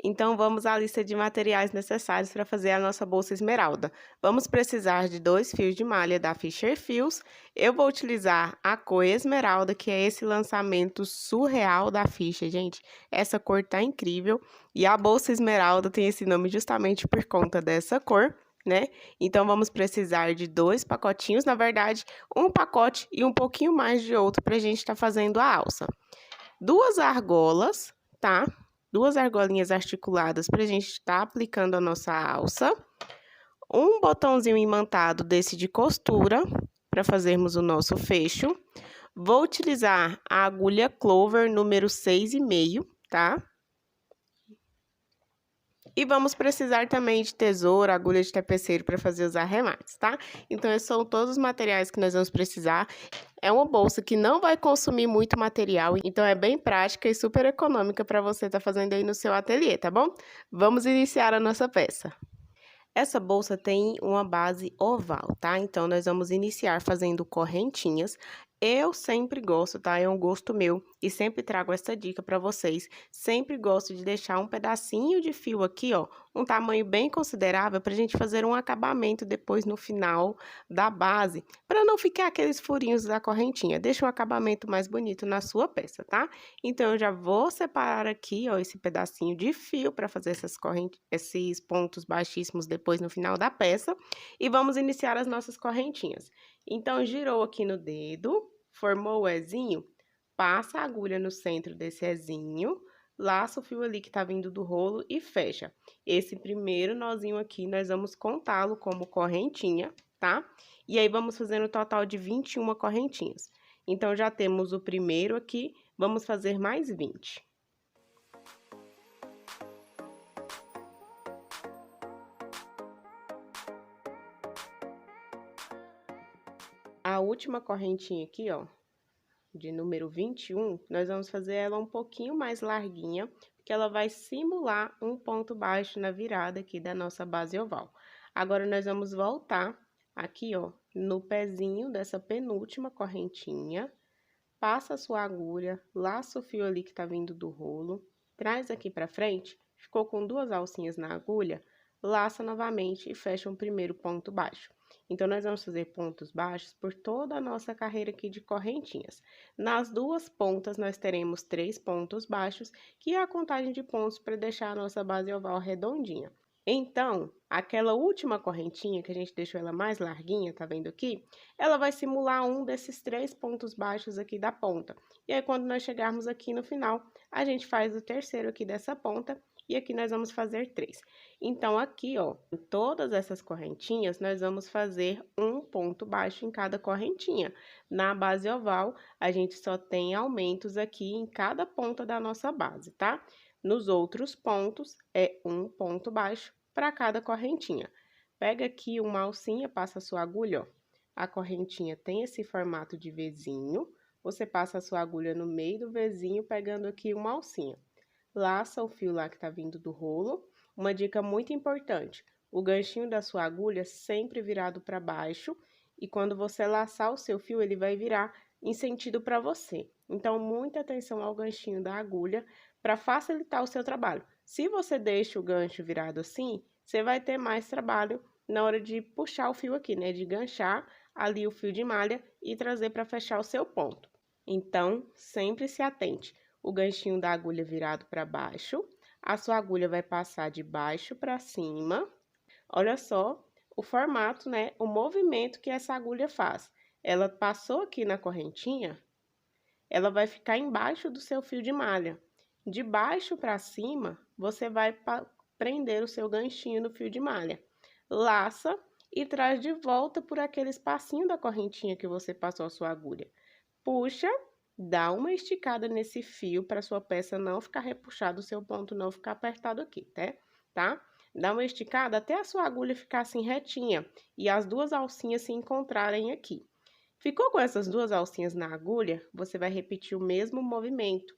Então, vamos à lista de materiais necessários para fazer a nossa bolsa esmeralda. Vamos precisar de 2 fios de malha da Fischer Fios. Eu vou utilizar a cor esmeralda, que é esse lançamento surreal da Fischer, gente. Essa cor tá incrível. E a bolsa esmeralda tem esse nome justamente por conta dessa cor, né? Então, vamos precisar de 2 pacotinhos, na verdade, um pacote e um pouquinho mais de outro para a gente estar fazendo a alça. 2 argolas, tá? 2 argolinhas articuladas para a gente estar aplicando a nossa alça. Um botãozinho imantado desse de costura para fazermos o nosso fecho. Vou utilizar a agulha Clover número 6,5, tá? E vamos precisar também de tesoura, agulha de tapeceiro para fazer os arremates, tá? Então, esses são todos os materiais que nós vamos precisar. É uma bolsa que não vai consumir muito material, então é bem prática e super econômica para você estar fazendo aí no seu ateliê, tá bom? Vamos iniciar a nossa peça. Essa bolsa tem uma base oval, tá? Então, nós vamos iniciar fazendo correntinhas. Eu sempre gosto, tá? É um gosto meu e sempre trago essa dica para vocês. Sempre gosto de deixar um pedacinho de fio aqui, ó, um tamanho bem considerável para a gente fazer um acabamento depois no final da base, para não ficar aqueles furinhos da correntinha. Deixa um acabamento mais bonito na sua peça, tá? Então, eu já vou separar aqui, ó, esse pedacinho de fio para fazer esses pontos baixíssimos depois no final da peça. E vamos iniciar as nossas correntinhas. Então, girou aqui no dedo, formou o ezinho, passa a agulha no centro desse ezinho, laça o fio ali que tá vindo do rolo e fecha. Esse primeiro nozinho aqui, nós vamos contá-lo como correntinha, tá? E aí, vamos fazer um total de 21 correntinhas. Então, já temos o primeiro aqui, vamos fazer mais 20. A última correntinha aqui, ó, de número 21, nós vamos fazer ela um pouquinho mais larguinha, porque ela vai simular um ponto baixo na virada aqui da nossa base oval. Agora, nós vamos voltar aqui, ó, no pezinho dessa penúltima correntinha, passa a sua agulha, laça o fio ali que tá vindo do rolo, traz aqui pra frente, ficou com 2 alcinhas na agulha, laça novamente e fecha um primeiro ponto baixo. Então, nós vamos fazer pontos baixos por toda a nossa carreira aqui de correntinhas. Nas 2 pontas, nós teremos 3 pontos baixos, que é a contagem de pontos para deixar a nossa base oval redondinha. Então, aquela última correntinha, que a gente deixou ela mais larguinha, tá vendo aqui? Ela vai simular um desses 3 pontos baixos aqui da ponta. E aí, quando nós chegarmos aqui no final, a gente faz o terceiro aqui dessa ponta, e aqui nós vamos fazer 3. Então, aqui, ó, em todas essas correntinhas, nós vamos fazer um ponto baixo em cada correntinha. Na base oval, a gente só tem aumentos aqui em cada ponta da nossa base, tá? Nos outros pontos, é um ponto baixo para cada correntinha. Pega aqui uma alcinha, passa a sua agulha, ó. A correntinha tem esse formato de Vzinho, você passa a sua agulha no meio do Vzinho, pegando aqui uma alcinha. Laça o fio lá que tá vindo do rolo. Uma dica muito importante, o ganchinho da sua agulha sempre virado para baixo, e quando você laçar o seu fio, ele vai virar em sentido para você. Então, muita atenção ao ganchinho da agulha para facilitar o seu trabalho. Se você deixa o gancho virado assim, você vai ter mais trabalho na hora de puxar o fio aqui, né? De ganchar ali o fio de malha e trazer para fechar o seu ponto. Então, sempre se atente. O ganchinho da agulha virado para baixo, a sua agulha vai passar de baixo para cima. Olha só o formato, né? O movimento que essa agulha faz. Ela passou aqui na correntinha, ela vai ficar embaixo do seu fio de malha. De baixo para cima, você vai prender o seu ganchinho no fio de malha. Laça e traz de volta por aquele espacinho da correntinha que você passou a sua agulha. Puxa, dá uma esticada nesse fio para sua peça não ficar repuxada, o seu ponto não ficar apertado aqui, tá? Dá uma esticada até a sua agulha ficar assim retinha e as 2 alcinhas se encontrarem aqui. Ficou com essas 2 alcinhas na agulha, você vai repetir o mesmo movimento,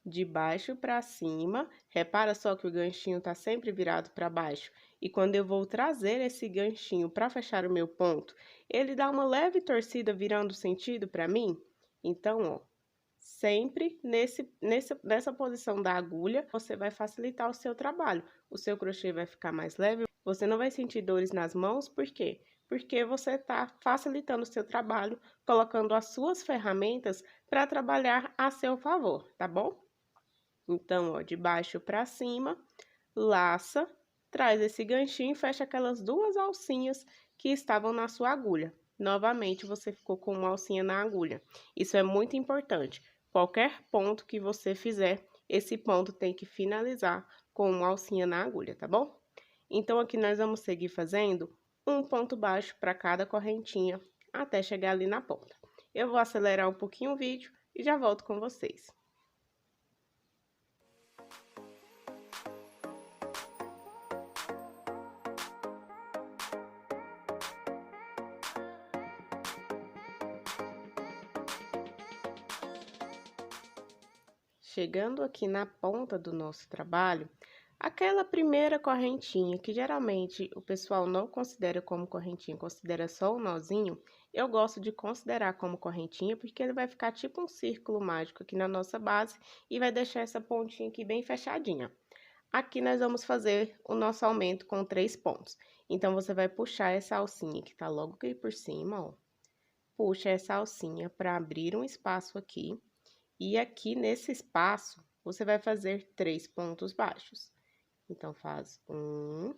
de baixo para cima. Repara só que o ganchinho tá sempre virado para baixo. E quando eu vou trazer esse ganchinho para fechar o meu ponto, ele dá uma leve torcida virando sentido para mim. Então, ó, Sempre nessa posição da agulha, você vai facilitar o seu trabalho. O seu crochê vai ficar mais leve, você não vai sentir dores nas mãos, por quê? Porque você está facilitando o seu trabalho, colocando as suas ferramentas para trabalhar a seu favor, tá bom? Então, ó, de baixo para cima, laça, traz esse ganchinho e fecha aquelas duas alcinhas que estavam na sua agulha. Novamente, você ficou com uma alcinha na agulha. Isso é muito importante. Qualquer ponto que você fizer, esse ponto tem que finalizar com uma alcinha na agulha, tá bom? Então, aqui nós vamos seguir fazendo um ponto baixo para cada correntinha, até chegar ali na ponta. Eu vou acelerar um pouquinho o vídeo e já volto com vocês. Chegando aqui na ponta do nosso trabalho, aquela primeira correntinha, que geralmente o pessoal não considera como correntinha, considera só o nozinho, eu gosto de considerar como correntinha, porque ele vai ficar tipo um círculo mágico aqui na nossa base e vai deixar essa pontinha aqui bem fechadinha. Aqui nós vamos fazer o nosso aumento com 3 pontos. Então, você vai puxar essa alcinha que tá logo aqui por cima, ó. Puxa essa alcinha para abrir um espaço aqui. E aqui nesse espaço, você vai fazer 3 pontos baixos. Então, faz 1,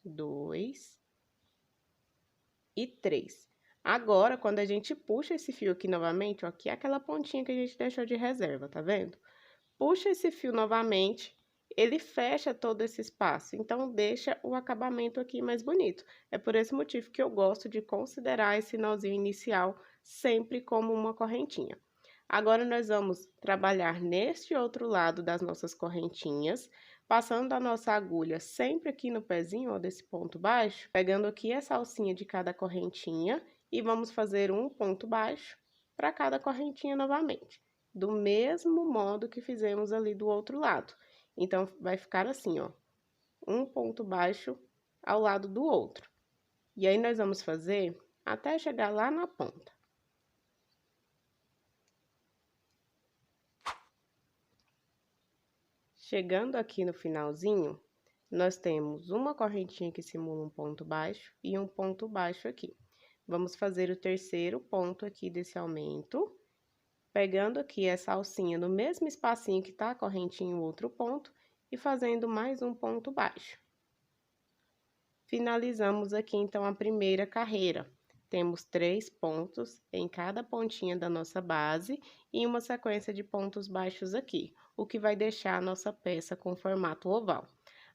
2 e 3. Agora, quando a gente puxa esse fio aqui novamente, ó, aqui é aquela pontinha que a gente deixou de reserva, tá vendo? Puxa esse fio novamente, ele fecha todo esse espaço, então deixa o acabamento aqui mais bonito. É por esse motivo que eu gosto de considerar esse nozinho inicial sempre como uma correntinha. Agora, nós vamos trabalhar neste outro lado das nossas correntinhas, passando a nossa agulha sempre aqui no pezinho, ó, desse ponto baixo, pegando aqui essa alcinha de cada correntinha e vamos fazer um ponto baixo para cada correntinha novamente, do mesmo modo que fizemos ali do outro lado. Então, vai ficar assim, ó, um ponto baixo ao lado do outro. E aí, nós vamos fazer até chegar lá na ponta. Chegando aqui no finalzinho, nós temos uma correntinha que simula um ponto baixo e um ponto baixo aqui. Vamos fazer o terceiro ponto aqui desse aumento, pegando aqui essa alcinha no mesmo espacinho que tá a correntinha em outro ponto e fazendo mais um ponto baixo. Finalizamos aqui, então, a primeira carreira. Temos 3 pontos em cada pontinha da nossa base e uma sequência de pontos baixos aqui, o que vai deixar a nossa peça com formato oval.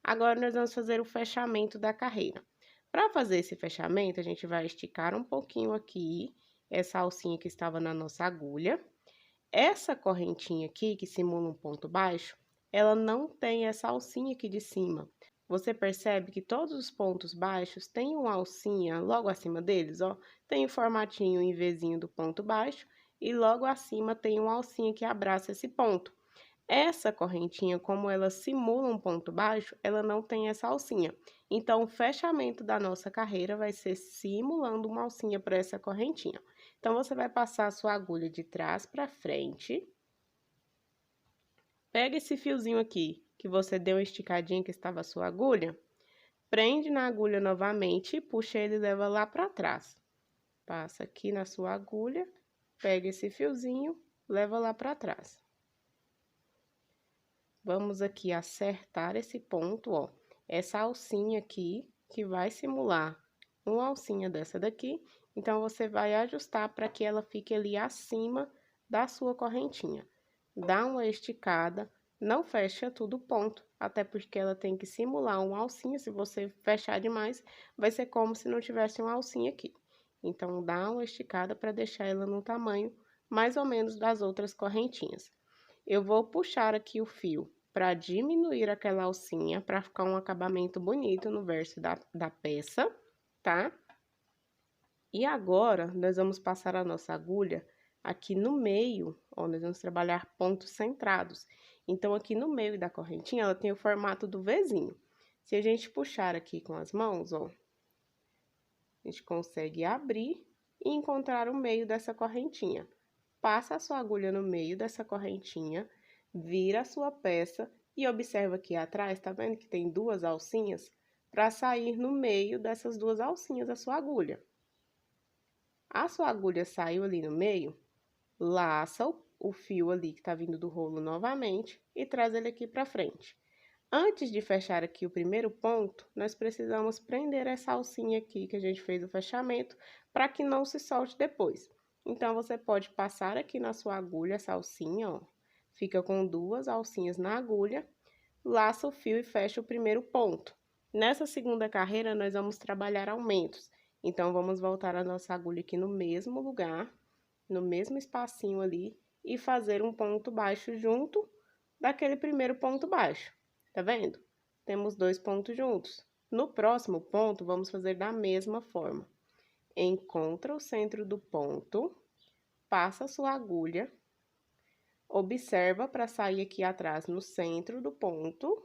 Agora, nós vamos fazer o fechamento da carreira. Para fazer esse fechamento, a gente vai esticar um pouquinho aqui, essa alcinha que estava na nossa agulha. Essa correntinha aqui, que simula um ponto baixo, ela não tem essa alcinha aqui de cima. Você percebe que todos os pontos baixos têm uma alcinha logo acima deles, ó. Tem o formatinho em Vzinho do ponto baixo e logo acima tem uma alcinha que abraça esse ponto. Essa correntinha, como ela simula um ponto baixo, ela não tem essa alcinha. Então, o fechamento da nossa carreira vai ser simulando uma alcinha para essa correntinha. Então, você vai passar a sua agulha de trás para frente. Pega esse fiozinho aqui, que você deu uma esticadinha que estava a sua agulha, prende na agulha novamente e puxa ele e leva lá para trás. Passa aqui na sua agulha, pega esse fiozinho, leva lá para trás. Vamos aqui acertar esse ponto, ó, essa alcinha aqui, que vai simular uma alcinha dessa daqui, então, você vai ajustar para que ela fique ali acima da sua correntinha. Dá uma esticada, não fecha tudo ponto, até porque ela tem que simular uma alcinha, se você fechar demais, vai ser como se não tivesse uma alcinha aqui. Então, dá uma esticada para deixar ela no tamanho mais ou menos das outras correntinhas. Eu vou puxar aqui o fio para diminuir aquela alcinha, para ficar um acabamento bonito no verso da peça, tá? E agora, nós vamos passar a nossa agulha aqui no meio, ó, nós vamos trabalhar pontos centrados. Então, aqui no meio da correntinha, ela tem o formato do Vzinho. Se a gente puxar aqui com as mãos, ó, a gente consegue abrir e encontrar o meio dessa correntinha. passa a sua agulha no meio dessa correntinha, vira a sua peça e observa aqui atrás, tá vendo que tem duas alcinhas? Para sair no meio dessas duas alcinhas a sua agulha. A sua agulha saiu ali no meio, laça o fio ali que tá vindo do rolo novamente e traz ele aqui para frente. Antes de fechar aqui o primeiro ponto, nós precisamos prender essa alcinha aqui que a gente fez o fechamento, para que não se solte depois. Então, você pode passar aqui na sua agulha essa alcinha, ó. Fica com duas alcinhas na agulha, laça o fio e fecha o primeiro ponto. Nessa segunda carreira, nós vamos trabalhar aumentos. Então, vamos voltar a nossa agulha aqui no mesmo lugar, no mesmo espacinho ali, e fazer um ponto baixo junto daquele primeiro ponto baixo. Tá vendo? Temos dois pontos juntos. No próximo ponto, vamos fazer da mesma forma. Encontra o centro do ponto, passa a sua agulha, observa para sair aqui atrás no centro do ponto,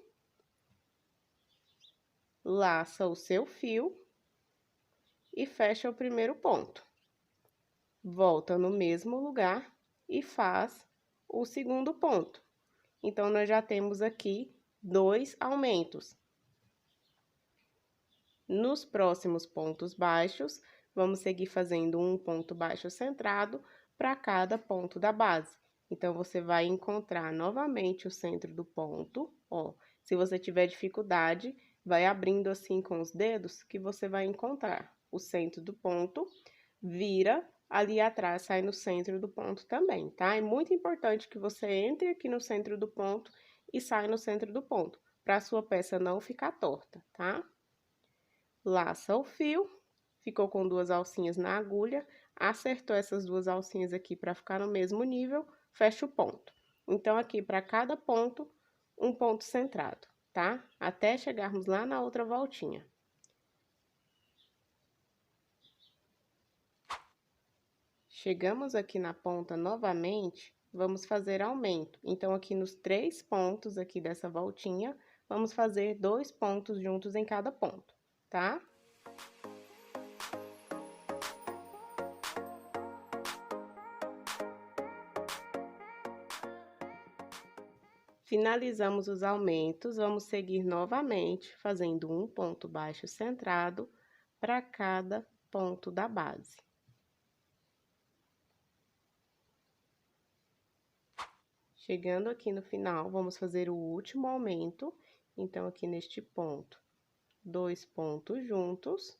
laça o seu fio e fecha o primeiro ponto. Volta no mesmo lugar e faz o segundo ponto. Então, nós já temos aqui 2 aumentos. Nos próximos pontos baixos, vamos seguir fazendo um ponto baixo centrado para cada ponto da base. Então, você vai encontrar novamente o centro do ponto, ó. Se você tiver dificuldade, vai abrindo assim com os dedos que você vai encontrar o centro do ponto, vira ali atrás, sai no centro do ponto também, tá? É muito importante que você entre aqui no centro do ponto e saia no centro do ponto, para a sua peça não ficar torta, tá? Laça o fio, ficou com duas alcinhas na agulha, acertou essas duas alcinhas aqui para ficar no mesmo nível, fecha o ponto. Então, aqui para cada ponto, um ponto centrado, tá? Até chegarmos lá na outra voltinha. Chegamos aqui na ponta novamente, vamos fazer aumento. Então, aqui nos 3 pontos aqui dessa voltinha, vamos fazer 2 pontos juntos em cada ponto, tá? Finalizamos os aumentos, vamos seguir novamente, fazendo um ponto baixo centrado para cada ponto da base. Chegando aqui no final, vamos fazer o último aumento. Então, aqui neste ponto, 2 pontos juntos,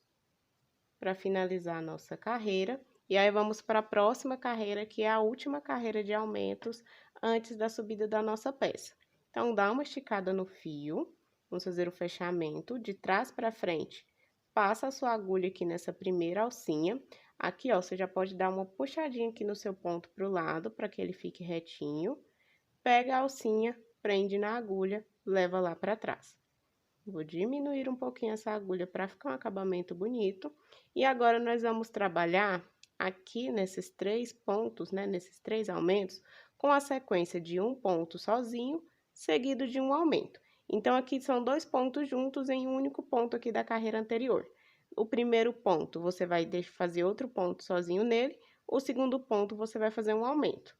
para finalizar a nossa carreira. E aí, vamos para a próxima carreira, que é a última carreira de aumentos antes da subida da nossa peça. Então, dá uma esticada no fio, vamos fazer o fechamento de trás para frente. Passa a sua agulha aqui nessa primeira alcinha. Aqui, ó, você já pode dar uma puxadinha aqui no seu ponto para o lado, para que ele fique retinho. Pega a alcinha, prende na agulha, leva lá para trás. Vou diminuir um pouquinho essa agulha para ficar um acabamento bonito. E agora, nós vamos trabalhar aqui nesses 3 pontos, né, nesses 3 aumentos, com a sequência de um ponto sozinho, seguido de um aumento. Então, aqui são 2 pontos juntos em um único ponto aqui da carreira anterior. O primeiro ponto, você vai fazer outro ponto sozinho nele. O segundo ponto, você vai fazer um aumento.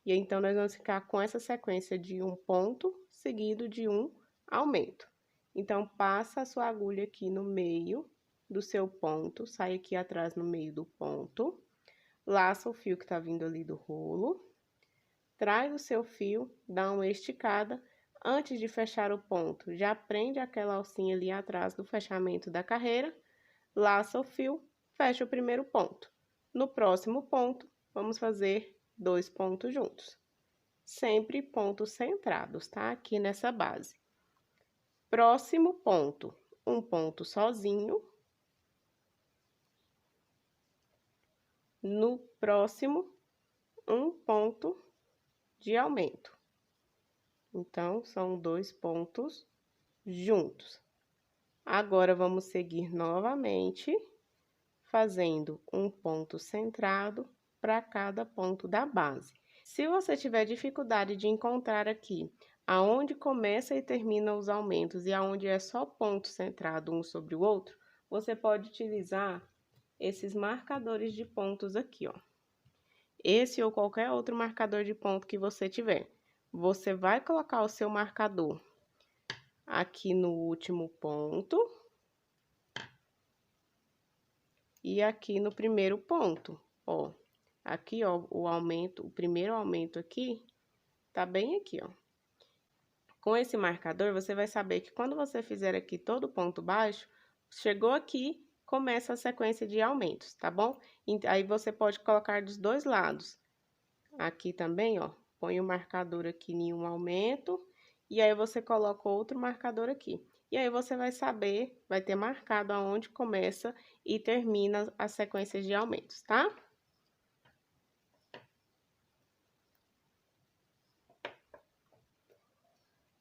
E então, nós vamos ficar com essa sequência de um ponto seguido de um aumento. Então, passa a sua agulha aqui no meio do seu ponto, sai aqui atrás no meio do ponto, laça o fio que tá vindo ali do rolo, traz o seu fio, dá uma esticada, antes de fechar o ponto, já prende aquela alcinha ali atrás do fechamento da carreira, laça o fio, fecha o primeiro ponto. No próximo ponto, vamos fazer 2 pontos juntos. Sempre pontos centrados, tá? Aqui nessa base. Próximo ponto, um ponto sozinho. No próximo, um ponto de aumento. Então, são 2 pontos juntos. Agora, vamos seguir novamente, fazendo um ponto centrado para cada ponto da base. Se você tiver dificuldade de encontrar aqui aonde começa e termina os aumentos e aonde é só ponto centrado um sobre o outro, você pode utilizar esses marcadores de pontos aqui, ó. esse ou qualquer outro marcador de ponto que você tiver. Você vai colocar o seu marcador aqui no último ponto e aqui no primeiro ponto, ó. Aqui, ó, o primeiro aumento aqui, tá bem aqui, ó. Com esse marcador, você vai saber que quando você fizer aqui todo ponto baixo, chegou aqui, começa a sequência de aumentos, tá bom? Aí você pode colocar dos dois lados. Aqui também, ó, põe o marcador aqui em um aumento, e aí você coloca outro marcador aqui. E aí você vai saber, vai ter marcado aonde começa e termina as sequências de aumentos, tá?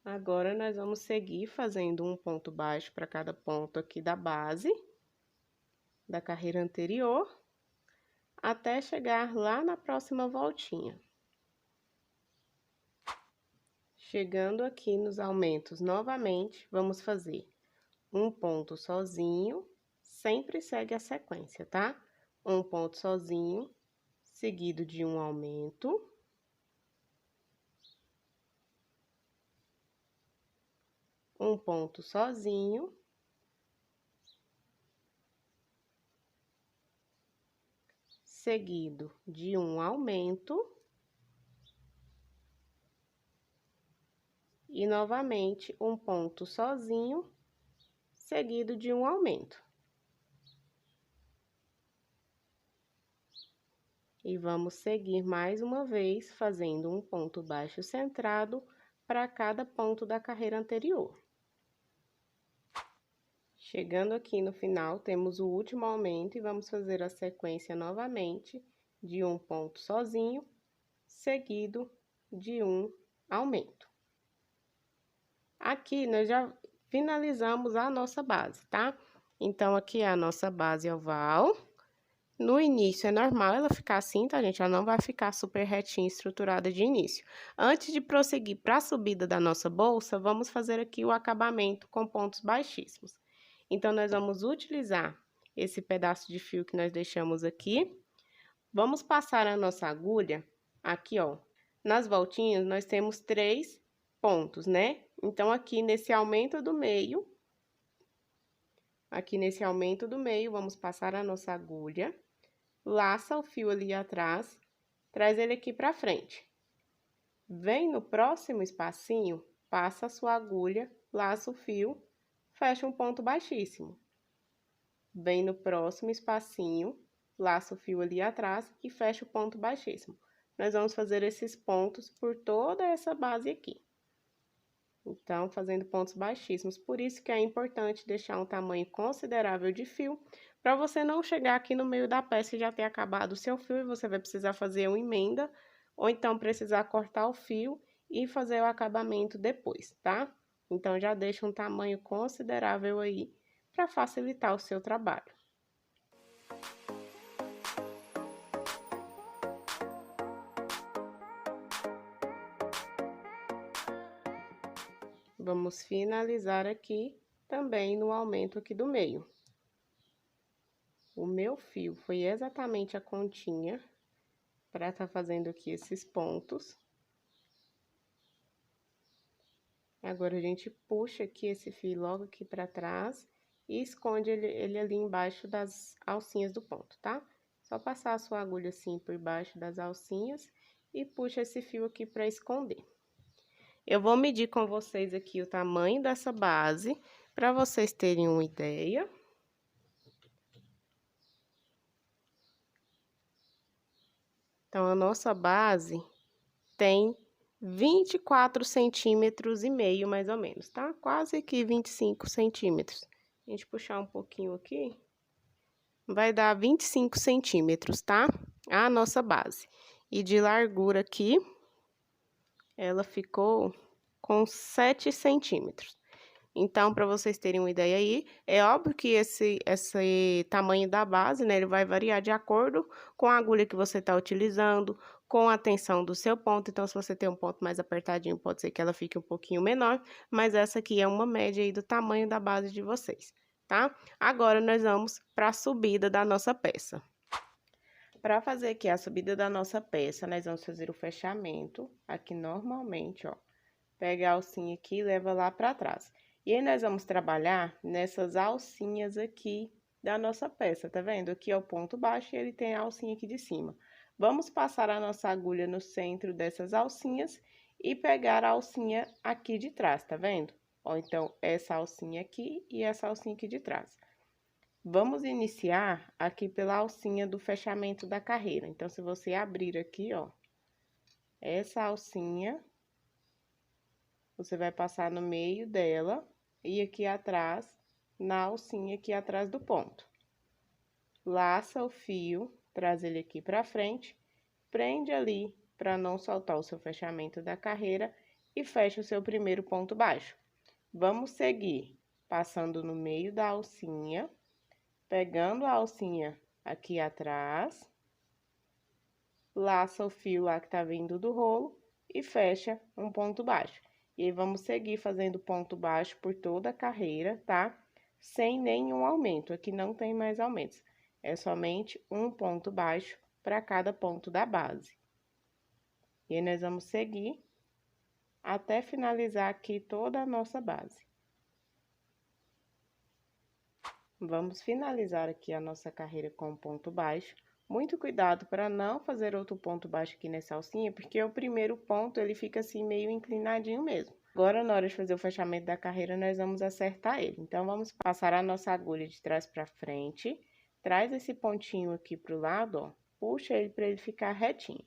Agora, nós vamos seguir fazendo um ponto baixo para cada ponto aqui da base da carreira anterior, até chegar lá na próxima voltinha. Chegando aqui nos aumentos novamente, vamos fazer um ponto sozinho, sempre segue a sequência, tá? Um ponto sozinho, seguido de um aumento. Um ponto sozinho. Seguido de um aumento. E novamente um ponto sozinho, seguido de um aumento. E vamos seguir mais uma vez fazendo um ponto baixo centrado para cada ponto da carreira anterior. Chegando aqui no final, temos o último aumento e vamos fazer a sequência novamente de um ponto sozinho, seguido de um aumento. Aqui, nós já finalizamos a nossa base, tá? Então, aqui é a nossa base oval. No início é normal ela ficar assim, tá, gente? Ela não vai ficar super retinha, estruturada de início. Antes de prosseguir para a subida da nossa bolsa, vamos fazer aqui o acabamento com pontos baixíssimos. Então, nós vamos utilizar esse pedaço de fio que nós deixamos aqui. Vamos passar a nossa agulha aqui, ó. Nas voltinhas, nós temos 3 pontos, né? Então, aqui nesse aumento do meio, vamos passar a nossa agulha. Laça o fio ali atrás, traz ele aqui pra frente. Vem no próximo espacinho, passa a sua agulha, laça o fio, fecha um ponto baixíssimo. Vem no próximo espacinho, laça o fio ali atrás e fecha o ponto baixíssimo. Nós vamos fazer esses pontos por toda essa base aqui. Então, fazendo pontos baixíssimos. Por isso que é importante deixar um tamanho considerável de fio, para você não chegar aqui no meio da peça e já ter acabado o seu fio e você vai precisar fazer uma emenda, ou então precisar cortar o fio e fazer o acabamento depois, tá? Então, já deixa um tamanho considerável aí, para facilitar o seu trabalho. Vamos finalizar aqui também no aumento aqui do meio. O meu fio foi exatamente a continha para estar fazendo aqui esses pontos. Agora, a gente puxa aqui esse fio logo aqui para trás e esconde ele ali embaixo das alcinhas do ponto, tá? Só passar a sua agulha assim por baixo das alcinhas e puxa esse fio aqui para esconder. Eu vou medir com vocês aqui o tamanho dessa base, para vocês terem uma ideia. Então, a nossa base tem 24 centímetros e meio, mais ou menos, tá? Quase que 25 centímetros. A gente puxar um pouquinho aqui, vai dar 25 centímetros, tá? A nossa base. E de largura aqui, ela ficou com 7 centímetros. Então, para vocês terem uma ideia aí, é óbvio que esse tamanho da base, né, ele vai variar de acordo com a agulha que você está utilizando, com a tensão do seu ponto. Então, se você tem um ponto mais apertadinho, pode ser que ela fique um pouquinho menor, mas essa aqui é uma média aí do tamanho da base de vocês, tá? Agora, nós vamos para a subida da nossa peça. Para fazer aqui a subida da nossa peça, nós vamos fazer o fechamento aqui normalmente, ó. Pega a alcinha aqui e leva lá para trás. E aí, nós vamos trabalhar nessas alcinhas aqui da nossa peça, tá vendo? Aqui é o ponto baixo e ele tem a alcinha aqui de cima. Vamos passar a nossa agulha no centro dessas alcinhas e pegar a alcinha aqui de trás, tá vendo? Ó, então, essa alcinha aqui e essa alcinha aqui de trás. Vamos iniciar aqui pela alcinha do fechamento da carreira. Então, se você abrir aqui, ó, essa alcinha, você vai passar no meio dela e aqui atrás, na alcinha aqui atrás do ponto. Laça o fio, traz ele aqui pra frente, prende ali para não soltar o seu fechamento da carreira e fecha o seu primeiro ponto baixo. Vamos seguir passando no meio da alcinha, pegando a alcinha aqui atrás, laça o fio lá que tá vindo do rolo e fecha um ponto baixo. E aí, vamos seguir fazendo ponto baixo por toda a carreira, tá? Sem nenhum aumento, aqui não tem mais aumentos, é somente um ponto baixo para cada ponto da base. E aí, nós vamos seguir até finalizar aqui toda a nossa base. Vamos finalizar aqui a nossa carreira com ponto baixo. Muito cuidado para não fazer outro ponto baixo aqui nessa alcinha, porque o primeiro ponto, ele fica assim meio inclinadinho mesmo. Agora, na hora de fazer o fechamento da carreira, nós vamos acertar ele. Então, vamos passar a nossa agulha de trás para frente, traz esse pontinho aqui pro lado, ó, puxa ele para ele ficar retinho.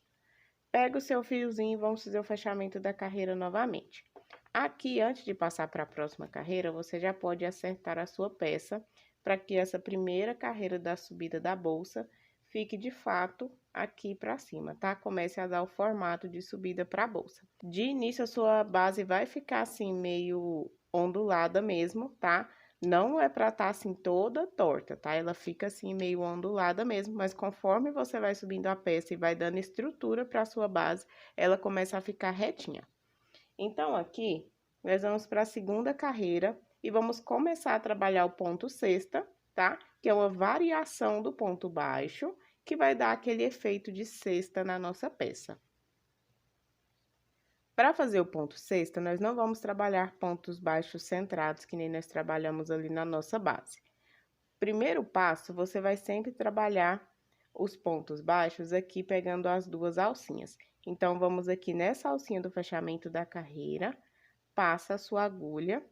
Pega o seu fiozinho e vamos fazer o fechamento da carreira novamente. Aqui, antes de passar para a próxima carreira, você já pode acertar a sua peça, para que essa primeira carreira da subida da bolsa fique de fato aqui para cima, tá? Comece a dar o formato de subida para a bolsa. De início, a sua base vai ficar assim, meio ondulada mesmo, tá? Não é para estar assim toda torta, tá? Ela fica assim meio ondulada mesmo, mas conforme você vai subindo a peça e vai dando estrutura para a sua base, ela começa a ficar retinha. Então, aqui, nós vamos para a segunda carreira e vamos começar a trabalhar o ponto sexta, tá? Que é uma variação do ponto baixo, que vai dar aquele efeito de cesta na nossa peça. Para fazer o ponto sexta, nós não vamos trabalhar pontos baixos centrados, que nem nós trabalhamos ali na nossa base. Primeiro passo, você vai sempre trabalhar os pontos baixos aqui, pegando as duas alcinhas. Então, vamos aqui nessa alcinha do fechamento da carreira, passa a sua agulha,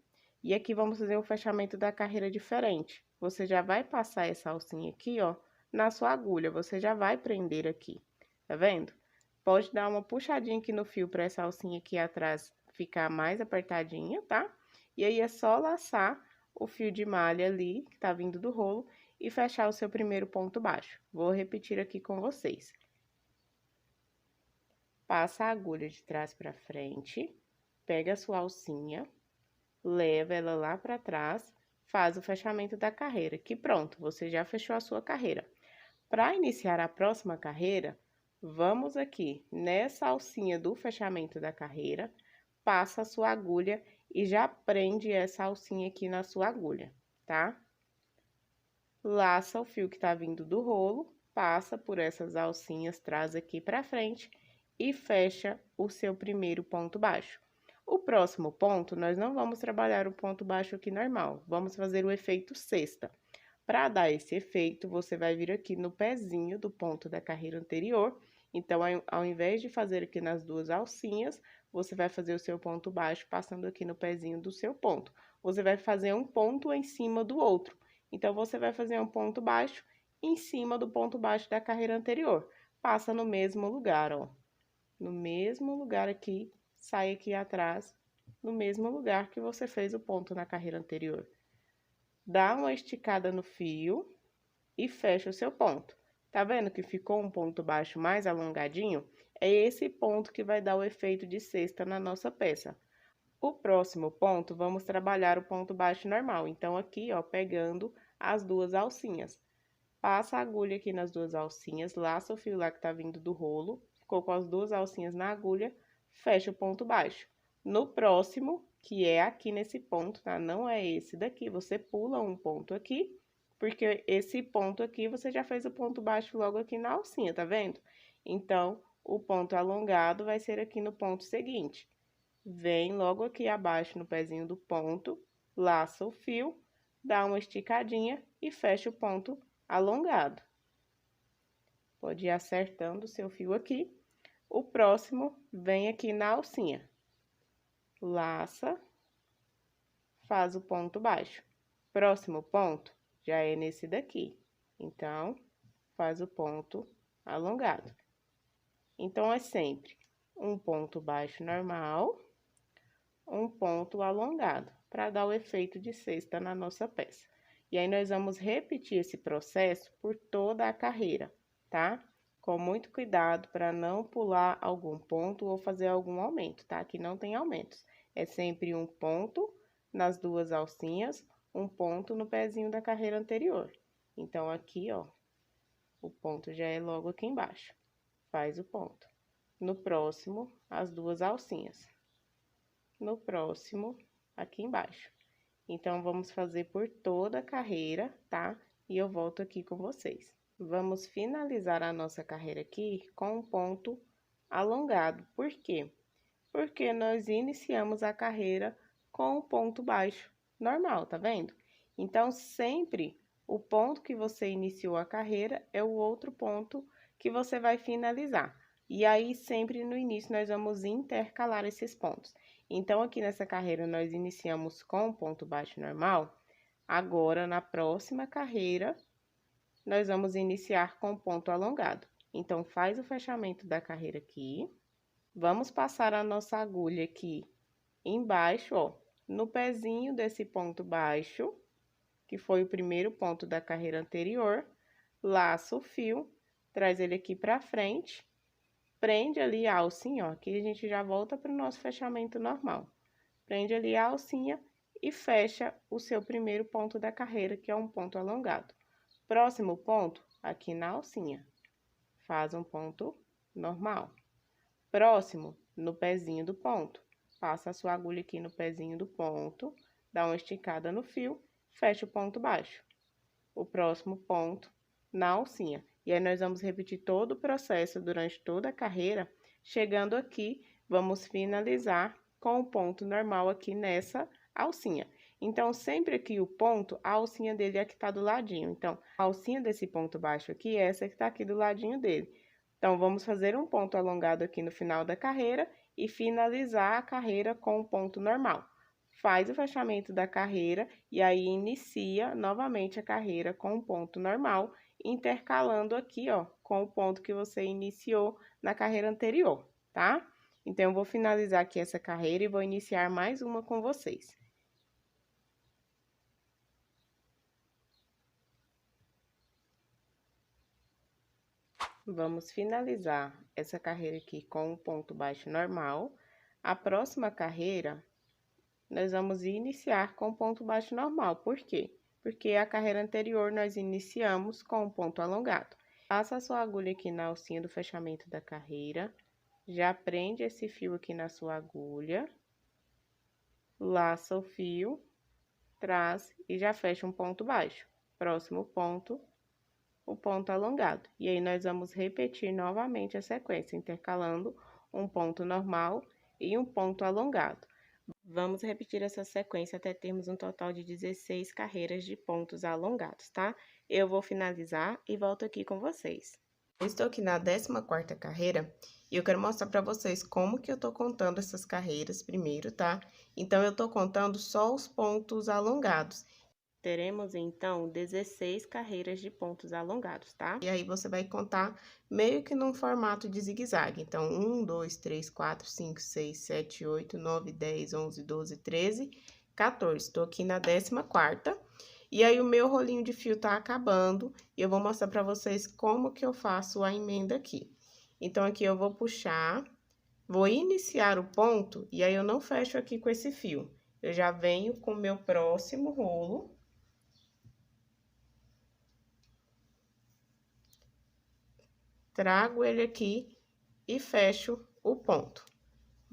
e aqui vamos fazer o fechamento da carreira diferente. Você já vai passar essa alcinha aqui, ó, na sua agulha, você já vai prender aqui, tá vendo? Pode dar uma puxadinha aqui no fio para essa alcinha aqui atrás ficar mais apertadinha, tá? E aí, é só laçar o fio de malha ali, que tá vindo do rolo, e fechar o seu primeiro ponto baixo. Vou repetir aqui com vocês. Passa a agulha de trás para frente, pega a sua alcinha, leva ela lá para trás, faz o fechamento da carreira, que pronto, você já fechou a sua carreira. Para iniciar a próxima carreira, vamos aqui nessa alcinha do fechamento da carreira, passa a sua agulha e já prende essa alcinha aqui na sua agulha, tá? Laça o fio que tá vindo do rolo, passa por essas alcinhas, traz aqui pra frente e fecha o seu primeiro ponto baixo. O próximo ponto, nós não vamos trabalhar o ponto baixo aqui normal, vamos fazer o efeito cesta. Para dar esse efeito, você vai vir aqui no pezinho do ponto da carreira anterior. Então, ao invés de fazer aqui nas duas alcinhas, você vai fazer o seu ponto baixo passando aqui no pezinho do seu ponto. Você vai fazer um ponto em cima do outro. Então, você vai fazer um ponto baixo em cima do ponto baixo da carreira anterior. Passa no mesmo lugar, ó. No mesmo lugar aqui, sai aqui atrás, no mesmo lugar que você fez o ponto na carreira anterior. Dá uma esticada no fio e fecha o seu ponto. Tá vendo que ficou um ponto baixo mais alongadinho? É esse ponto que vai dar o efeito de cesta na nossa peça. O próximo ponto, vamos trabalhar o ponto baixo normal. Então, aqui, ó, pegando as duas alcinhas. Passa a agulha aqui nas duas alcinhas, laça o fio lá que tá vindo do rolo, ficou com as duas alcinhas na agulha, fecha o ponto baixo. No próximo, que é aqui nesse ponto, tá? Não é esse daqui, você pula um ponto aqui, porque esse ponto aqui, você já fez o ponto baixo logo aqui na alcinha, tá vendo? Então, o ponto alongado vai ser aqui no ponto seguinte. Vem logo aqui abaixo no pezinho do ponto, laça o fio, dá uma esticadinha e fecha o ponto alongado. Pode ir acertando o seu fio aqui. O próximo vem aqui na alcinha. Laça, faz o ponto baixo. Próximo ponto já é nesse daqui. Então, faz o ponto alongado. Então, é sempre um ponto baixo normal, um ponto alongado, para dar o efeito de cesta na nossa peça. E aí, nós vamos repetir esse processo por toda a carreira, tá? Com muito cuidado para não pular algum ponto ou fazer algum aumento, tá? Aqui não tem aumentos. É sempre um ponto nas duas alcinhas, um ponto no pezinho da carreira anterior. Então, aqui, ó, o ponto já é logo aqui embaixo. Faz o ponto. No próximo, as duas alcinhas. No próximo, aqui embaixo. Então, vamos fazer por toda a carreira, tá? E eu volto aqui com vocês. Vamos finalizar a nossa carreira aqui com um ponto alongado. Por quê? Porque nós iniciamos a carreira com um ponto baixo normal, tá vendo? Então, sempre o ponto que você iniciou a carreira é o outro ponto que você vai finalizar. E aí, sempre no início, nós vamos intercalar esses pontos. Então, aqui nessa carreira, nós iniciamos com um ponto baixo normal. Agora, na próxima carreira, nós vamos iniciar com ponto alongado. Então, faz o fechamento da carreira aqui. Vamos passar a nossa agulha aqui embaixo, ó, no pezinho desse ponto baixo, que foi o primeiro ponto da carreira anterior. Laça o fio, traz ele aqui pra frente, prende ali a alcinha, ó, aqui a gente já volta pro nosso fechamento normal. Prende ali a alcinha e fecha o seu primeiro ponto da carreira, que é um ponto alongado. Próximo ponto, aqui na alcinha, faz um ponto normal. Próximo, no pezinho do ponto, passa a sua agulha aqui no pezinho do ponto, dá uma esticada no fio, fecha o ponto baixo. O próximo ponto, na alcinha. E aí, nós vamos repetir todo o processo durante toda a carreira. Chegando aqui, vamos finalizar com o ponto normal aqui nessa alcinha. Então, sempre aqui o ponto, a alcinha dele é que tá do ladinho. Então, a alcinha desse ponto baixo aqui é essa que tá aqui do ladinho dele. Então, vamos fazer um ponto alongado aqui no final da carreira e finalizar a carreira com um ponto normal. Faz o fechamento da carreira e aí inicia novamente a carreira com um ponto normal, intercalando aqui, ó, com o ponto que você iniciou na carreira anterior, tá? Então, eu vou finalizar aqui essa carreira e vou iniciar mais uma com vocês. Vamos finalizar essa carreira aqui com um ponto baixo normal. A próxima carreira, nós vamos iniciar com ponto baixo normal. Por quê? Porque a carreira anterior nós iniciamos com um ponto alongado. Passa a sua agulha aqui na alcinha do fechamento da carreira. Já prende esse fio aqui na sua agulha. Laça o fio, traz e já fecha um ponto baixo. Próximo ponto, o ponto alongado. E aí, nós vamos repetir novamente a sequência, intercalando um ponto normal e um ponto alongado. Vamos repetir essa sequência até termos um total de 16 carreiras de pontos alongados, tá? Eu vou finalizar e volto aqui com vocês. Eu estou aqui na 14ª carreira e eu quero mostrar para vocês como que eu tô contando essas carreiras primeiro, tá? Então, eu tô contando só os pontos alongados. Teremos, então, 16 carreiras de pontos alongados, tá? E aí, você vai contar meio que num formato de zigue-zague. Então, 1, 2, 3, 4, 5, 6, 7, 8, 9, 10, 11, 12, 13, 14. Tô aqui na 14ª. E aí, o meu rolinho de fio tá acabando. E eu vou mostrar pra vocês como que eu faço a emenda aqui. Então, aqui eu vou puxar, vou iniciar o ponto, e aí eu não fecho aqui com esse fio. Eu já venho com o meu próximo rolo. Trago ele aqui e fecho o ponto.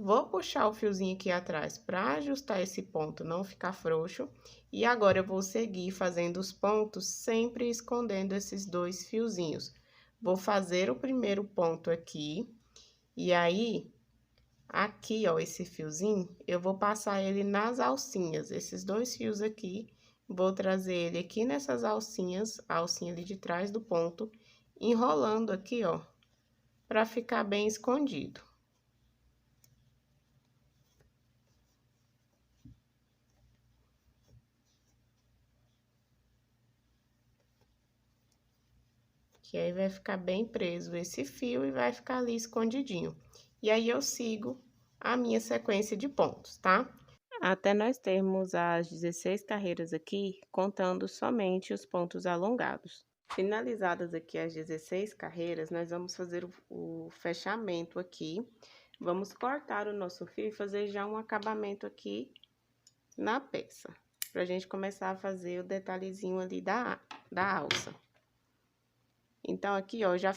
Vou puxar o fiozinho aqui atrás para ajustar esse ponto, não ficar frouxo. E agora, eu vou seguir fazendo os pontos, sempre escondendo esses dois fiozinhos. Vou fazer o primeiro ponto aqui, e aí, aqui, ó, esse fiozinho, eu vou passar ele nas alcinhas, esses dois fios aqui, vou trazer ele aqui nessas alcinhas, a alcinha ali de trás do ponto, enrolando aqui, ó, para ficar bem escondido. Que aí vai ficar bem preso esse fio e vai ficar ali escondidinho. E aí, eu sigo a minha sequência de pontos, tá? Até nós termos as 16 carreiras aqui, contando somente os pontos alongados. Finalizadas aqui as 16 carreiras, nós vamos fazer o fechamento aqui. Vamos cortar o nosso fio e fazer já um acabamento aqui na peça. Pra gente começar a fazer o detalhezinho ali da alça. Então, aqui, ó, já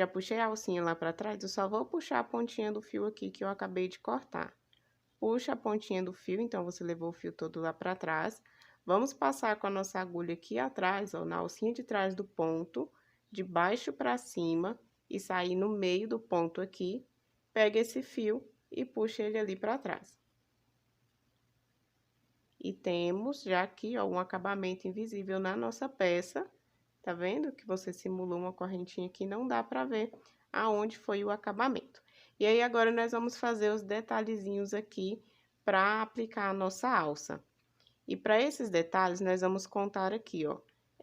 puxei a alcinha lá pra trás, eu só vou puxar a pontinha do fio aqui que eu acabei de cortar. Puxa a pontinha do fio, então, você levou o fio todo lá pra trás. Vamos passar com a nossa agulha aqui atrás, ó, na alcinha de trás do ponto, de baixo pra cima, e sair no meio do ponto aqui. Pega esse fio e puxa ele ali pra trás. E temos já aqui, ó, um acabamento invisível na nossa peça. Tá vendo que você simulou uma correntinha que não dá pra ver aonde foi o acabamento. E aí, agora, nós vamos fazer os detalhezinhos aqui pra aplicar a nossa alça. E para esses detalhes, nós vamos contar aqui, ó.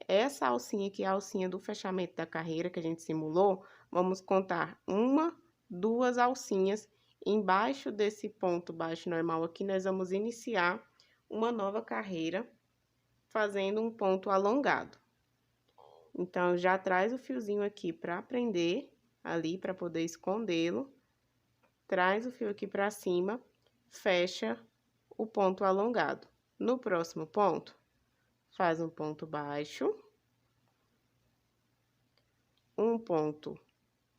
Essa alcinha aqui é a alcinha do fechamento da carreira que a gente simulou. Vamos contar uma, duas alcinhas. Embaixo desse ponto baixo normal aqui, nós vamos iniciar uma nova carreira fazendo um ponto alongado. Então, já traz o fiozinho aqui para prender ali, para poder escondê-lo. Traz o fio aqui para cima, fecha o ponto alongado. No próximo ponto, faz um ponto baixo, um ponto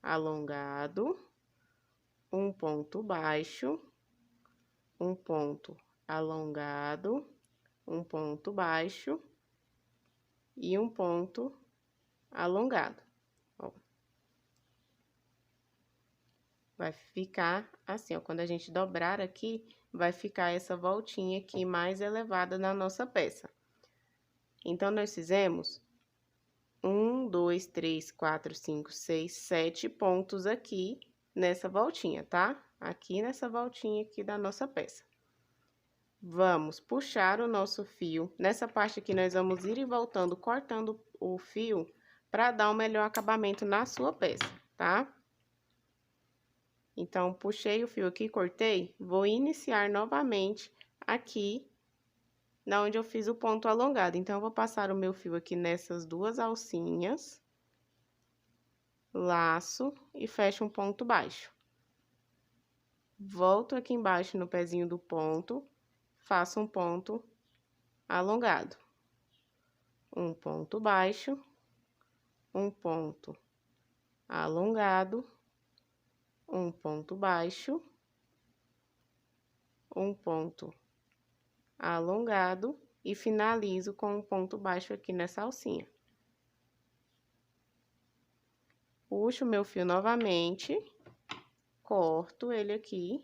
alongado, um ponto baixo, um ponto alongado, um ponto baixo e um ponto alongado. Ó. Vai ficar assim, ó, quando a gente dobrar aqui, vai ficar essa voltinha aqui mais elevada na nossa peça. Então, nós fizemos 1, 2, 3, 4, 5, 6, 7 pontos aqui nessa voltinha, tá? Aqui nessa voltinha aqui da nossa peça. Vamos puxar o nosso fio. Nessa parte aqui, nós vamos ir e voltando, cortando o fio para dar um melhor acabamento na sua peça, tá? Então, puxei o fio aqui, cortei, vou iniciar novamente aqui, na onde eu fiz o ponto alongado. Então, eu vou passar o meu fio aqui nessas duas alcinhas, laço e fecho um ponto baixo. Volto aqui embaixo no pezinho do ponto, faço um ponto alongado. Um ponto baixo, um ponto alongado, um ponto baixo, um ponto alongado e finalizo com um ponto baixo aqui nessa alcinha. Puxo o meu fio novamente, corto ele aqui.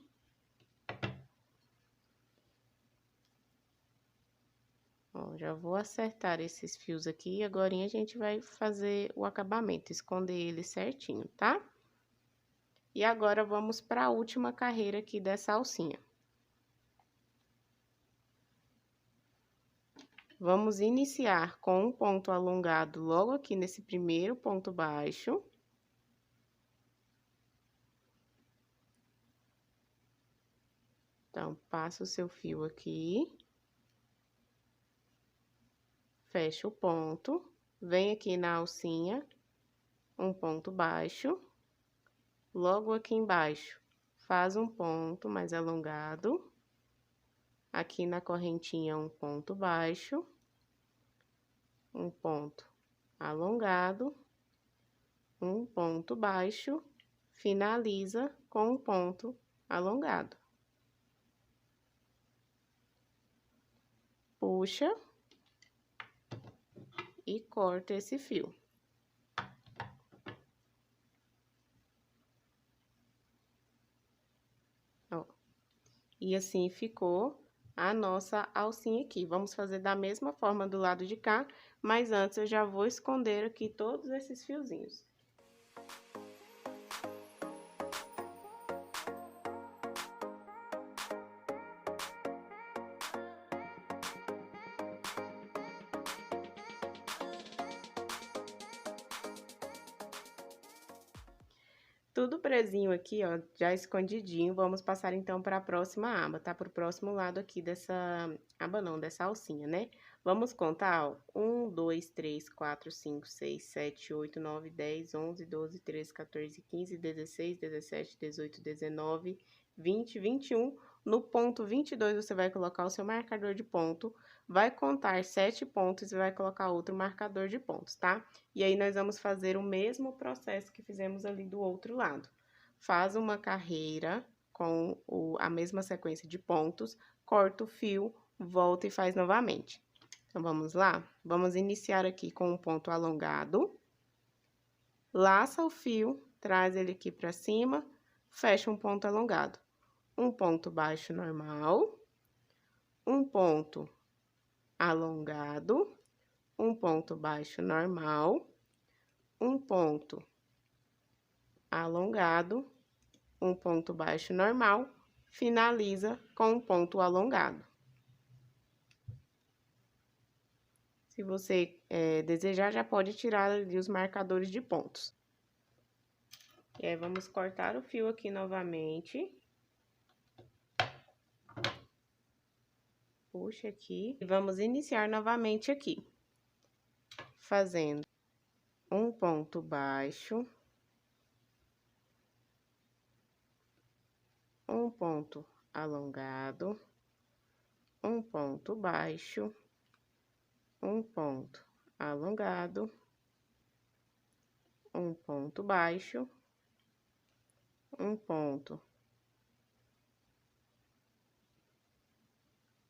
Ó, já vou acertar esses fios aqui e agora a gente vai fazer o acabamento, esconder ele certinho, tá? E agora, vamos para a última carreira aqui dessa alcinha. Vamos iniciar com um ponto alongado logo aqui nesse primeiro ponto baixo. Então, passa o seu fio aqui. Fecha o ponto, vem aqui na alcinha, um ponto baixo. Logo aqui embaixo, faz um ponto mais alongado. Aqui na correntinha, um ponto baixo, um ponto alongado, um ponto baixo, finaliza com um ponto alongado. puxa e corta esse fio. Ó. E assim ficou a nossa alcinha aqui. Vamos fazer da mesma forma do lado de cá, mas antes eu já vou esconder aqui todos esses fiozinhos. Tudo presinho aqui, ó, já escondidinho. Vamos passar, então, para a próxima aba, tá? Pro próximo lado aqui dessa aba não, dessa alcinha, né? Vamos contar, ó. 1, 2, 3, 4, 5, 6, 7, 8, 9, 10, 11, 12, 13, 14, 15, 16, 17, 18, 19, 20, 21. No ponto 22, você vai colocar o seu marcador de ponto, vai contar 7 pontos e vai colocar outro marcador de pontos, tá? E aí, nós vamos fazer o mesmo processo que fizemos ali do outro lado. Faz uma carreira com a mesma sequência de pontos, corta o fio, volta e faz novamente. Então, vamos lá? Vamos iniciar aqui com um ponto alongado. Laça o fio, traz ele aqui pra cima, fecha um ponto alongado. Um ponto baixo normal, um ponto alongado, um ponto baixo normal, um ponto alongado, um ponto baixo normal, finaliza com um ponto alongado. Se você desejar, já pode tirar ali os marcadores de pontos. E aí, vamos cortar o fio aqui novamente. Puxa aqui. E vamos iniciar novamente aqui. Fazendo um ponto baixo. Um ponto alongado. Um ponto baixo. Um ponto alongado. Um ponto baixo. Um ponto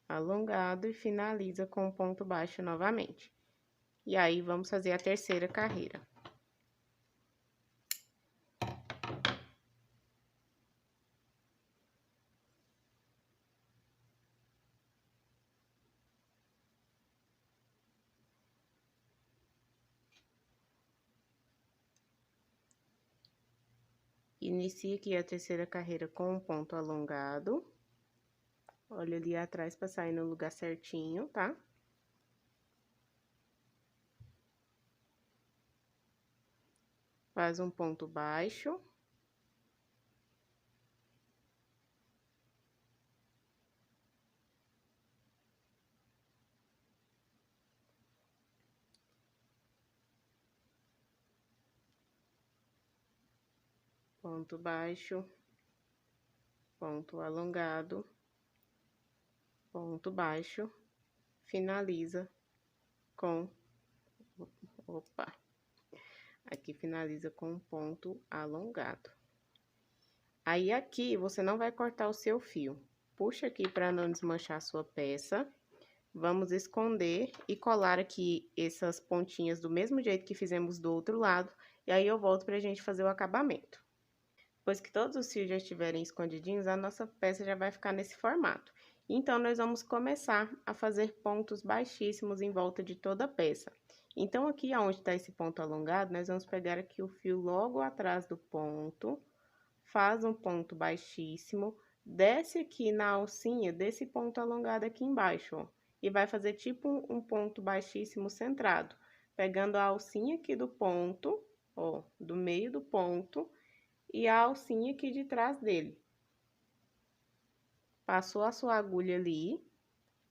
alongado e finaliza com um ponto baixo novamente. E aí, vamos fazer a terceira carreira. Inicia aqui a terceira carreira com um ponto alongado. Olha ali atrás para sair no lugar certinho, tá? Faz um ponto baixo. Ponto baixo. Ponto alongado. Ponto baixo. Finaliza com... Opa! Aqui finaliza com um ponto alongado. Aí, aqui, você não vai cortar o seu fio. Puxa aqui para não desmanchar a sua peça. Vamos esconder e colar aqui essas pontinhas do mesmo jeito que fizemos do outro lado. E aí, eu volto pra gente fazer o acabamento. Depois que todos os fios já estiverem escondidinhos, a nossa peça já vai ficar nesse formato. Então, nós vamos começar a fazer pontos baixíssimos em volta de toda a peça. Então, aqui onde está esse ponto alongado, nós vamos pegar aqui o fio logo atrás do ponto, faz um ponto baixíssimo, desce aqui na alcinha desse ponto alongado aqui embaixo, ó, e vai fazer tipo um ponto baixíssimo centrado, pegando a alcinha aqui do ponto, ó, do meio do ponto, e a alcinha aqui de trás dele. Passou a sua agulha ali,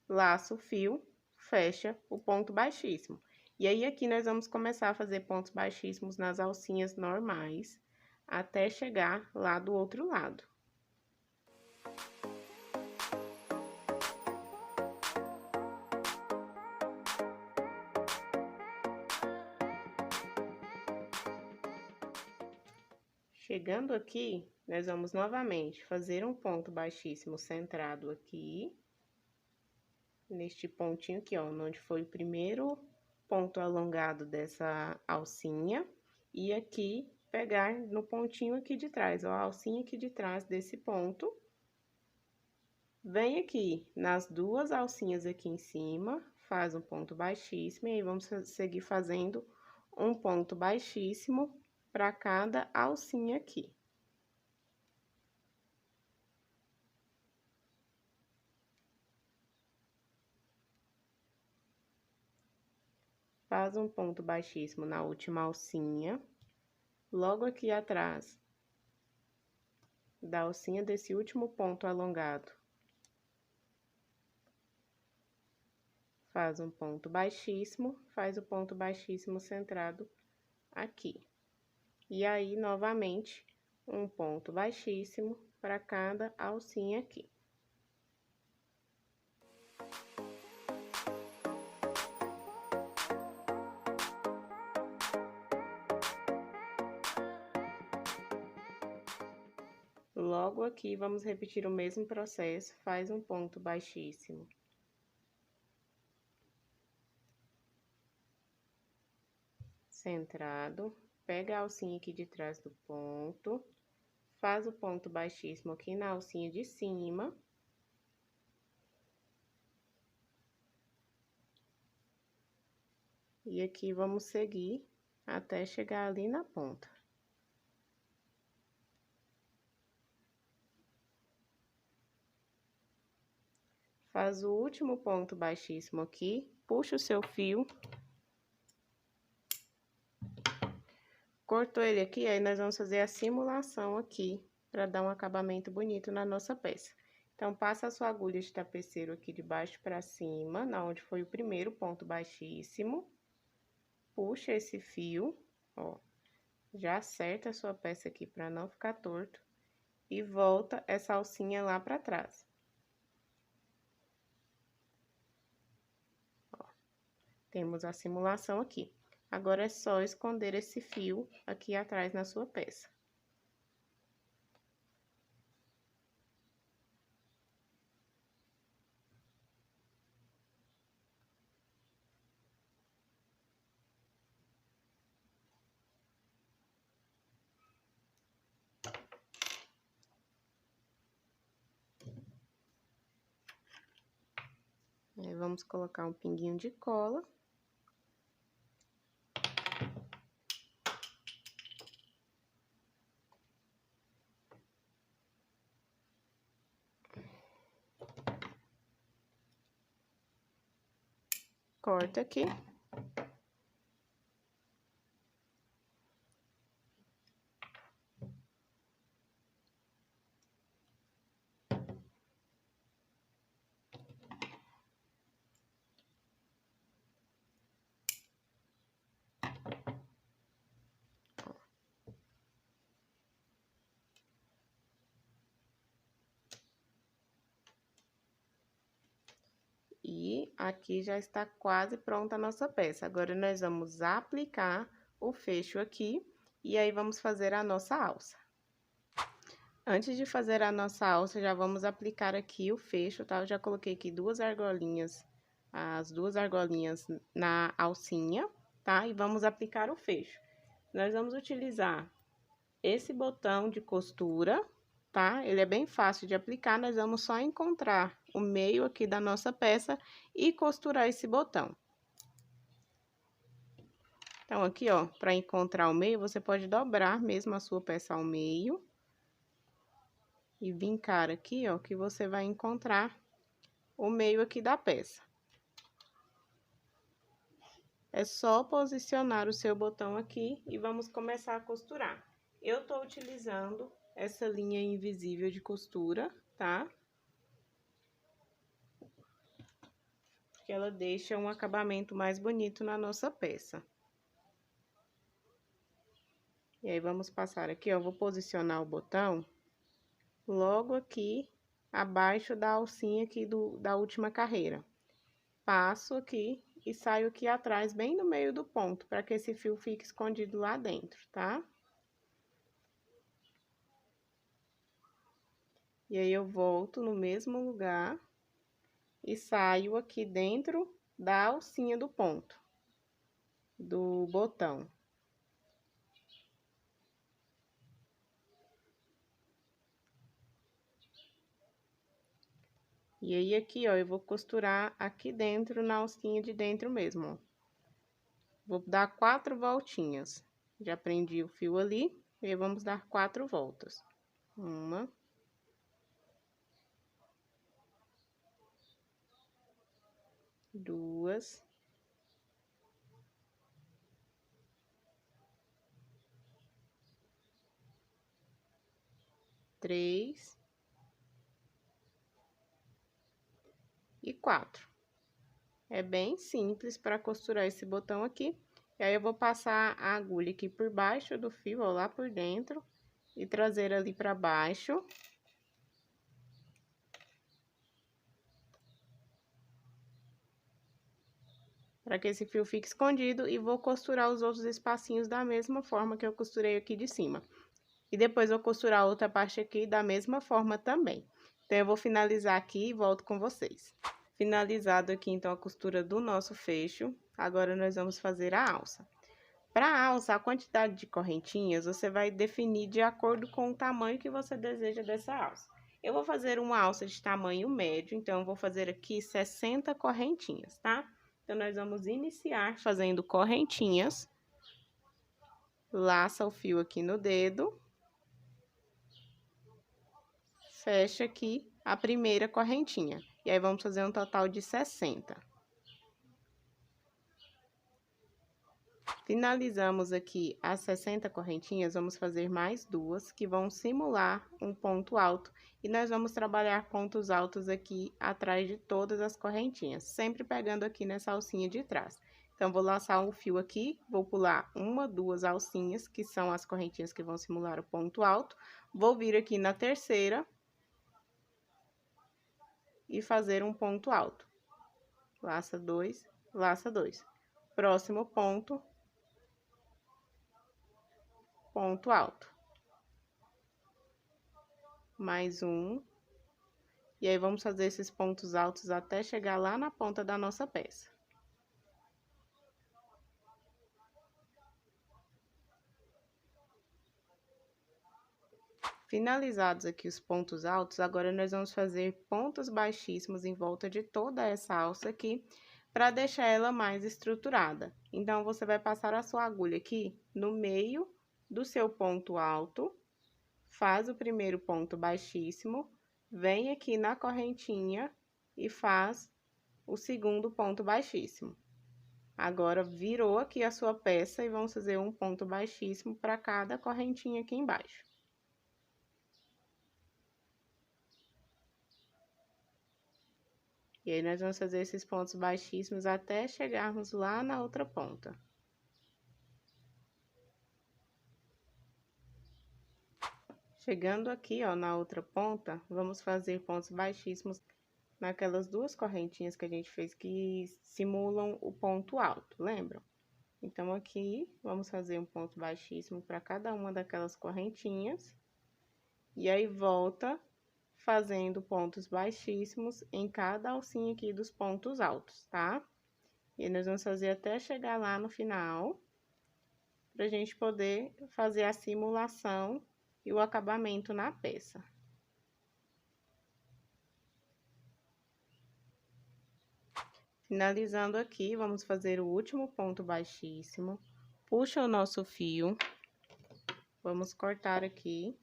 laça o fio, fecha o ponto baixíssimo. E aí, aqui, nós vamos começar a fazer pontos baixíssimos nas alcinhas normais, até chegar lá do outro lado. Chegando aqui, nós vamos novamente fazer um ponto baixíssimo centrado aqui. neste pontinho aqui, ó, onde foi o primeiro ponto alongado dessa alcinha. E aqui, pegar no pontinho aqui de trás, ó, a alcinha aqui de trás desse ponto. Vem aqui nas duas alcinhas aqui em cima, faz um ponto baixíssimo, e aí vamos seguir fazendo um ponto baixíssimo para cada alcinha aqui. Faz um ponto baixíssimo na última alcinha, logo aqui atrás da alcinha desse último ponto alongado. Faz um ponto baixíssimo, faz o ponto baixíssimo centrado aqui. E aí, novamente, um ponto baixíssimo para cada alcinha aqui. Logo aqui, vamos repetir o mesmo processo, faz um ponto baixíssimo. Centrado, pega a alcinha aqui de trás do ponto, faz o ponto baixíssimo aqui na alcinha de cima. E aqui vamos seguir até chegar ali na ponta. Faz o último ponto baixíssimo aqui, puxa o seu fio. Cortou ele aqui, aí nós vamos fazer a simulação aqui, para dar um acabamento bonito na nossa peça. Então, passa a sua agulha de tapeceiro aqui de baixo para cima, na onde foi o primeiro ponto baixíssimo. Puxa esse fio, ó, já acerta a sua peça aqui para não ficar torto. E volta essa alcinha lá para trás. Ó, temos a simulação aqui. Agora, é só esconder esse fio aqui atrás na sua peça. Aí, vamos colocar um pinguinho de cola. Corta aqui. E aqui já está quase pronta a nossa peça. Agora, nós vamos aplicar o fecho aqui, e aí vamos fazer a nossa alça. Antes de fazer a nossa alça, já vamos aplicar aqui o fecho, tá? Eu já coloquei aqui as duas argolinhas na alcinha, tá? E vamos aplicar o fecho. Nós vamos utilizar esse botão de costura, tá? Ele é bem fácil de aplicar, nós vamos só encontrar o meio aqui da nossa peça e costurar esse botão. Então, aqui, ó, para encontrar o meio, você pode dobrar mesmo a sua peça ao meio. E vincar aqui, ó, que você vai encontrar o meio aqui da peça. É só posicionar o seu botão aqui e vamos começar a costurar. Eu tô utilizando essa linha invisível de costura, tá? Porque ela deixa um acabamento mais bonito na nossa peça. E aí, vamos passar aqui, ó, vou posicionar o botão logo aqui abaixo da alcinha aqui da última carreira. Passo aqui e saio aqui atrás, bem no meio do ponto, para que esse fio fique escondido lá dentro, tá? E aí, eu volto no mesmo lugar e saio aqui dentro da alcinha do ponto, do botão. E aí, aqui, ó, eu vou costurar aqui dentro, na alcinha de dentro mesmo, ó. Vou dar 4 voltinhas. Já prendi o fio ali, e aí vamos dar 4 voltas. 1, 2, 3 e 4. É bem simples para costurar esse botão aqui. E aí, eu vou passar a agulha aqui por baixo do fio, ó, lá por dentro, e trazer ali para baixo. Para que esse fio fique escondido, e vou costurar os outros espacinhos da mesma forma que eu costurei aqui de cima. E depois vou costurar a outra parte aqui da mesma forma também. Então, eu vou finalizar aqui e volto com vocês. Finalizado aqui, então, a costura do nosso fecho, agora nós vamos fazer a alça. Para a alça, a quantidade de correntinhas você vai definir de acordo com o tamanho que você deseja dessa alça. Eu vou fazer uma alça de tamanho médio, então, eu vou fazer aqui 60 correntinhas, tá? Então, nós vamos iniciar fazendo correntinhas. Laça o fio aqui no dedo. Fecha aqui a primeira correntinha. E aí, vamos fazer um total de 60. Finalizamos aqui as 60 correntinhas, vamos fazer mais 2, que vão simular um ponto alto. E nós vamos trabalhar pontos altos aqui atrás de todas as correntinhas, sempre pegando aqui nessa alcinha de trás. Então, vou laçar o fio aqui, vou pular 1, 2 alcinhas, que são as correntinhas que vão simular o ponto alto. Vou vir aqui na terceira e fazer um ponto alto. Laça 2, laça 2. Próximo ponto alto. Mais um. E aí, vamos fazer esses pontos altos até chegar lá na ponta da nossa peça. Finalizados aqui os pontos altos, agora nós vamos fazer pontos baixíssimos em volta de toda essa alça aqui, para deixar ela mais estruturada. Então, você vai passar a sua agulha aqui no meio do seu ponto alto, faz o primeiro ponto baixíssimo, vem aqui na correntinha e faz o segundo ponto baixíssimo. Agora, virou aqui a sua peça e vamos fazer um ponto baixíssimo para cada correntinha aqui embaixo. E aí, nós vamos fazer esses pontos baixíssimos até chegarmos lá na outra ponta. Chegando aqui, ó, na outra ponta, vamos fazer pontos baixíssimos naquelas duas correntinhas que a gente fez que simulam o ponto alto, lembram? Então, aqui, vamos fazer um ponto baixíssimo para cada uma daquelas correntinhas. E aí, volta fazendo pontos baixíssimos em cada alcinha aqui dos pontos altos, tá? E nós vamos fazer até chegar lá no final, pra gente poder fazer a simulação e o acabamento na peça. Finalizando aqui, vamos fazer o último ponto baixíssimo. Puxa o nosso fio, vamos cortar aqui.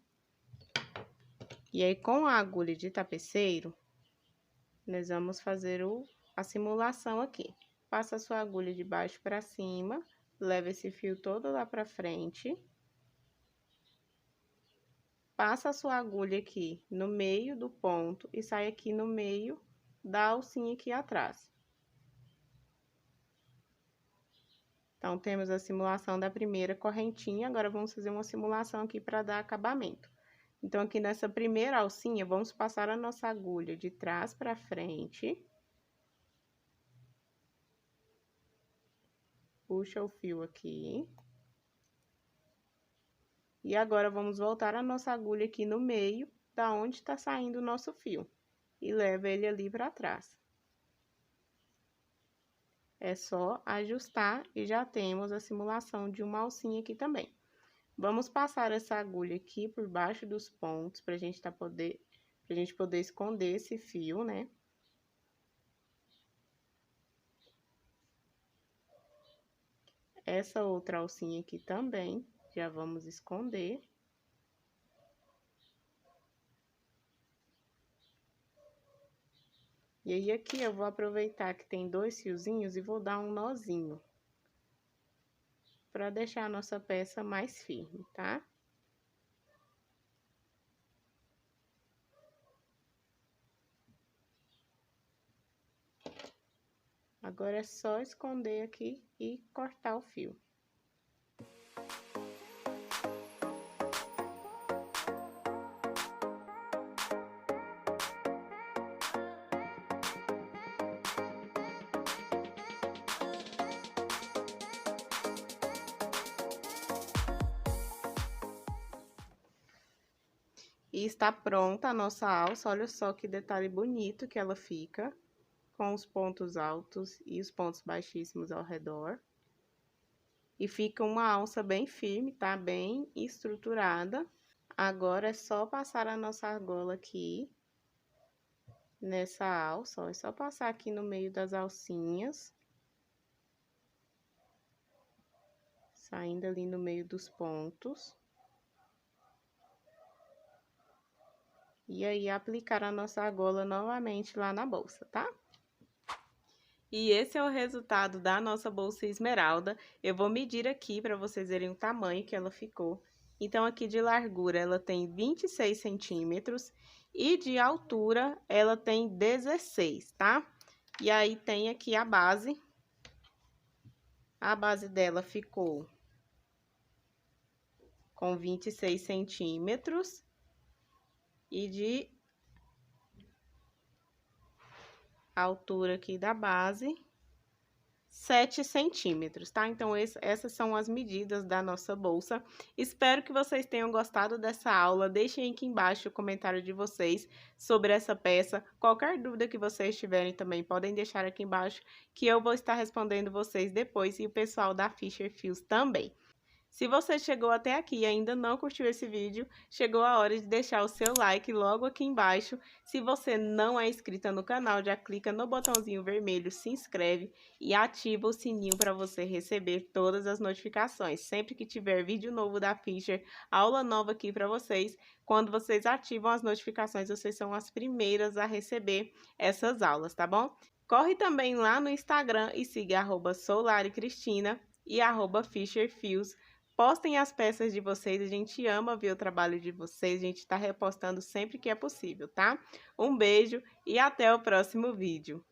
E aí, com a agulha de tapeceiro, nós vamos fazer a simulação aqui. Passa a sua agulha de baixo para cima, leva esse fio todo lá pra frente. Passa a sua agulha aqui no meio do ponto e sai aqui no meio da alcinha aqui atrás. Então, temos a simulação da primeira correntinha, agora vamos fazer uma simulação aqui para dar acabamento. Então, aqui nessa primeira alcinha, vamos passar a nossa agulha de trás para frente. Puxa o fio aqui. E agora, vamos voltar a nossa agulha aqui no meio, da onde tá saindo o nosso fio. E leva ele ali para trás. É só ajustar e já temos a simulação de uma alcinha aqui também. Vamos passar essa agulha aqui por baixo dos pontos pra gente poder esconder esse fio, né? Essa outra alcinha aqui também, já vamos esconder. E aí, aqui eu vou aproveitar que tem 2 fiozinhos e vou dar um nozinho. Pra deixar a nossa peça mais firme, tá? Agora é só esconder aqui e cortar o fio. E está pronta a nossa alça, olha só que detalhe bonito que ela fica, com os pontos altos e os pontos baixíssimos ao redor. E fica uma alça bem firme, tá? Bem estruturada. Agora é só passar a nossa argola aqui, nessa alça, ó. É só passar aqui no meio das alcinhas. Saindo ali no meio dos pontos. E aí, aplicar a nossa argola novamente lá na bolsa, tá? E esse é o resultado da nossa bolsa esmeralda. Eu vou medir aqui para vocês verem o tamanho que ela ficou. Então, aqui de largura, ela tem 26 centímetros e de altura, ela tem 16, tá? E aí, tem aqui a base. A base dela ficou com 26 centímetros. E de altura aqui da base, 7 centímetros, tá? Então, essas são as medidas da nossa bolsa. Espero que vocês tenham gostado dessa aula. Deixem aqui embaixo o comentário de vocês sobre essa peça. Qualquer dúvida que vocês tiverem também, podem deixar aqui embaixo, que eu vou estar respondendo vocês depois, e o pessoal da Fisher Fios também. Se você chegou até aqui e ainda não curtiu esse vídeo, chegou a hora de deixar o seu like logo aqui embaixo. Se você não é inscrita no canal, já clica no botãozinho vermelho, se inscreve e ativa o sininho para você receber todas as notificações. Sempre que tiver vídeo novo da Fisher, aula nova aqui para vocês, quando vocês ativam as notificações, vocês são as primeiras a receber essas aulas, tá bom? Corre também lá no Instagram e siga @soularicristina e @FisherFios. Postem as peças de vocês, a gente ama ver o trabalho de vocês, a gente está repostando sempre que é possível, tá? Um beijo e até o próximo vídeo.